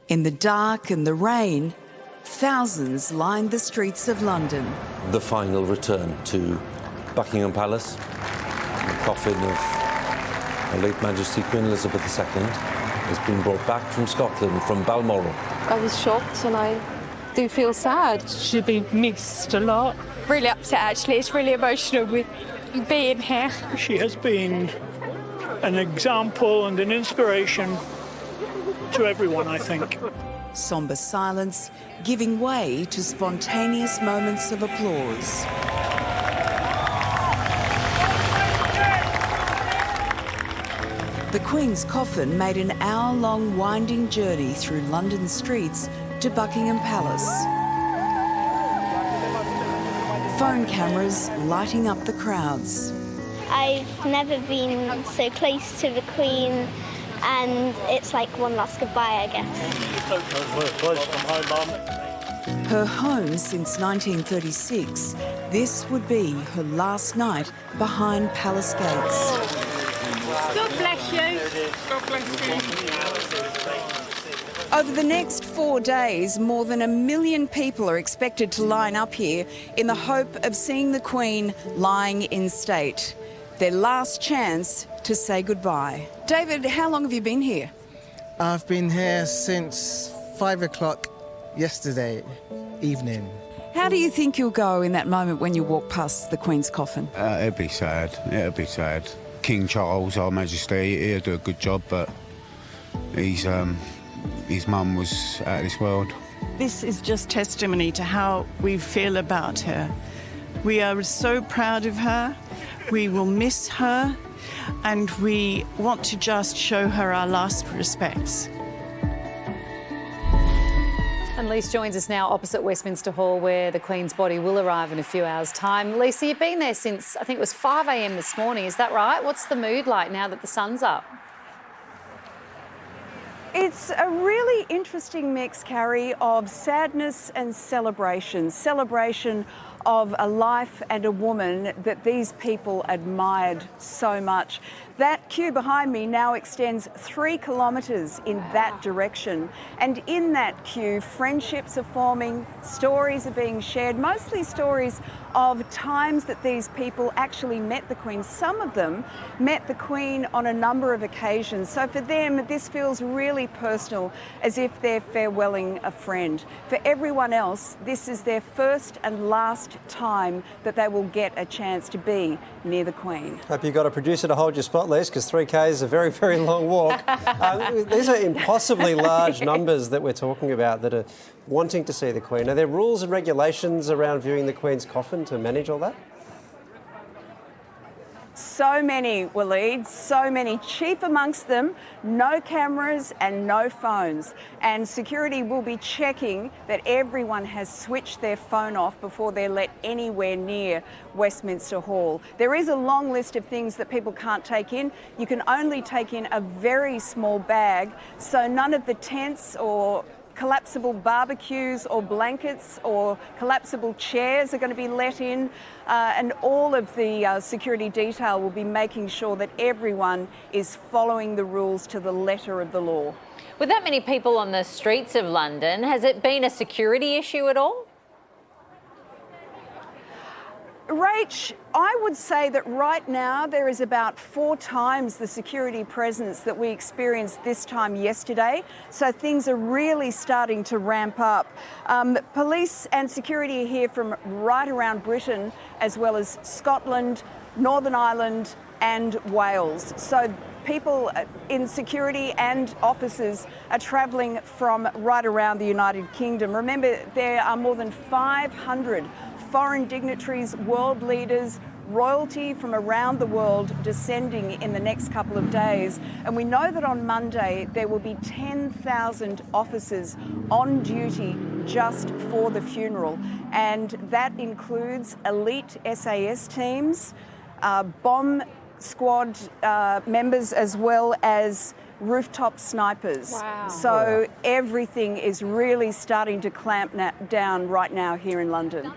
In the dark and the rain, thousands lined the streets of London. The final return to Buckingham Palace, the coffin of Her late Majesty Queen Elizabeth II has been brought back from Scotland, from Balmoral. I was shocked and I do feel sad. She'll be missed a lot. Really upset, actually. It's really emotional with being here. She has been an example and an inspiration to everyone, I think. Sombre silence giving way to spontaneous moments of applause. The Queen's coffin made an hour-long winding journey through London streets to Buckingham Palace. Phone cameras lighting up the crowds. I've never been so close to the Queen, and it's like one last goodbye, I guess. Her home since 1936, this would be her last night behind palace gates. God bless you. God bless you. Over the next 4 days, more than 1 million people are expected to line up here in the hope of seeing the Queen lying in state. Their last chance to say goodbye. David, how long have you been here? I've been here since 5 o'clock yesterday evening. How do you think you'll go in that moment when you walk past the Queen's coffin? It'd be sad. It'd be sad. King Charles, Our Majesty, he'll do a good job, but his mum was out of this world. This is just testimony to how we feel about her. We are so proud of her. We will miss her, and we want to just show her our last respects. And Lisa joins us now opposite Westminster Hall, where the Queen's body will arrive in a few hours' time. Lisa, you've been there since, I think it was 5 a.m. this morning, is that right? What's the mood like now that the sun's up? It's a really interesting mix, Carrie, of sadness and celebration. Celebration of a life and a woman that these people admired so much. That queue behind me now extends 3 kilometres in that direction. And in that queue, friendships are forming, stories are being shared, mostly stories of times that these people actually met the Queen. Some of them met the Queen on a number of occasions. So for them, this feels really personal, as if they're farewelling a friend. For everyone else, this is their first and last time that they will get a chance to be near the Queen. Hope you got a producer to hold your spot, Les, because 3K is a very, very long walk. These are impossibly large numbers that we're talking about that are wanting to see the Queen. Are there rules and regulations around viewing the Queen's coffin to manage all that? So many, Waleed, so many. Chief amongst them, no cameras and no phones. And security will be checking that everyone has switched their phone off before they're let anywhere near Westminster Hall. There is a long list of things that people can't take in. You can only take in a very small bag, so none of the tents or collapsible barbecues or blankets or collapsible chairs are going to be let in, and all of the security detail will be making sure that everyone is following the rules to the letter of the law. With that many people on the streets of London, has it been a security issue at all? Rach, I would say that right now there is about 4 times the security presence that we experienced this time yesterday, so things are really starting to ramp up. Police and security are here from right around Britain, as well as Scotland, Northern Ireland and Wales. So people in security and officers are travelling from right around the United Kingdom. Remember, there are more than 500 foreign dignitaries, world leaders, royalty from around the world descending in the next couple of days. And we know that on Monday there will be 10,000 officers on duty just for the funeral. And that includes elite SAS teams, bomb squad members, as well as rooftop snipers. Wow. So everything is really starting to clamp down right now here in London.